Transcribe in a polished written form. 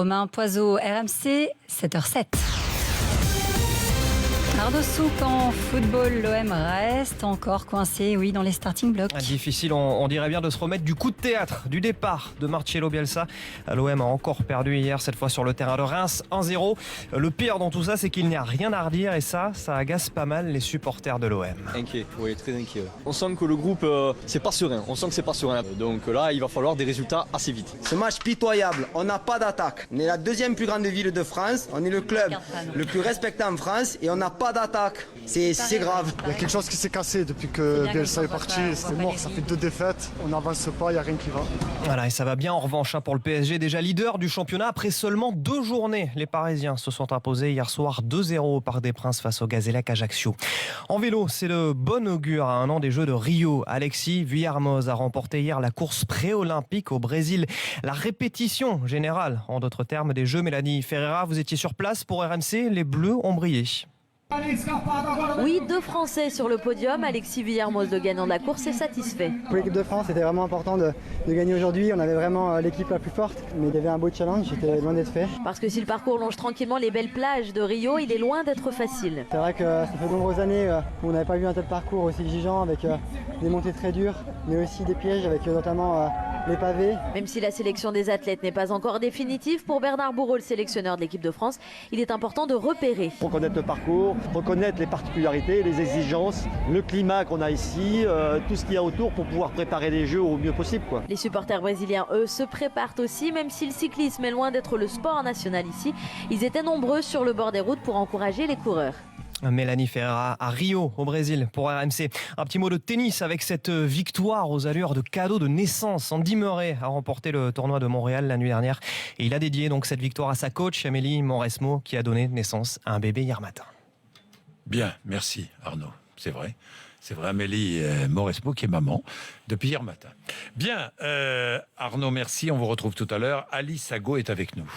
Romain Poiseau, RMC, 7h07. Arnaud Souk en football, l'OM reste encore coincé, dans les starting blocks. Difficile, on dirait bien, de se remettre du coup de théâtre, du départ de Marcelo Bielsa. L'OM a encore perdu hier, cette fois sur le terrain de Reims, 1-0. Le pire dans tout ça, c'est qu'il n'y a rien à redire et ça agace pas mal les supporters de l'OM. Inquiet, oui, très inquiet. On sent que le groupe, c'est pas serein. Donc là, il va falloir des résultats assez vite. Ce match pitoyable, on n'a pas d'attaque. On est la deuxième plus grande ville de France, on est le club le plus respecté en France et on n'a pas d'attaque. C'est grave. Il y a quelque chose qui s'est cassé depuis que Bielsa est parti. C'est mort, ça fait 2 défaites. On n'avance pas, il n'y a rien qui va. Voilà, et ça va bien en revanche pour le PSG, déjà leader du championnat après seulement 2 journées. Les Parisiens se sont imposés hier soir 2-0 au Parc des Princes face au Gazélec Ajaccio. En vélo, c'est le bon augure à un an des Jeux de Rio. Alexis Vuillermoz a remporté hier la course pré-olympique au Brésil. La répétition générale, en d'autres termes, des Jeux. Mélanie Ferreira, vous étiez sur place pour RMC, les Bleus ont brillé. Oui, 2 Français sur le podium. Alexis Vuillermoz, le gagnant de la course, est satisfait. Pour l'équipe de France, c'était vraiment important de gagner aujourd'hui. On avait vraiment l'équipe la plus forte, mais il y avait un beau challenge, j'étais loin d'être fait. Parce que si le parcours longe tranquillement les belles plages de Rio, il est loin d'être facile. C'est vrai que ça fait de nombreuses années où on n'avait pas vu un tel parcours aussi exigeant, avec des montées très dures, mais aussi des pièges, avec notamment les pavés. Même si la sélection des athlètes n'est pas encore définitive, pour Bernard Bourreau, le sélectionneur de l'équipe de France, il est important de repérer. Pour connaître le parcours, reconnaître les particularités, les exigences, le climat qu'on a ici, tout ce qu'il y a autour pour pouvoir préparer les Jeux au mieux possible, quoi. Les supporters brésiliens, eux, se préparent aussi, même si le cyclisme est loin d'être le sport national ici. Ils étaient nombreux sur le bord des routes pour encourager les coureurs. Mélanie Ferreira à Rio, au Brésil, pour RMC. Un petit mot de tennis avec cette victoire aux allures de cadeau de naissance. Andy Murray a remporté le tournoi de Montréal la nuit dernière et il a dédié donc cette victoire à sa coach Amélie Mauresmo qui a donné naissance à un bébé hier matin. Bien, merci Arnaud, c'est vrai. C'est vrai, Amélie Mauresmo qui est maman depuis hier matin. Bien, Arnaud, merci, on vous retrouve tout à l'heure. Alice Sago est avec nous.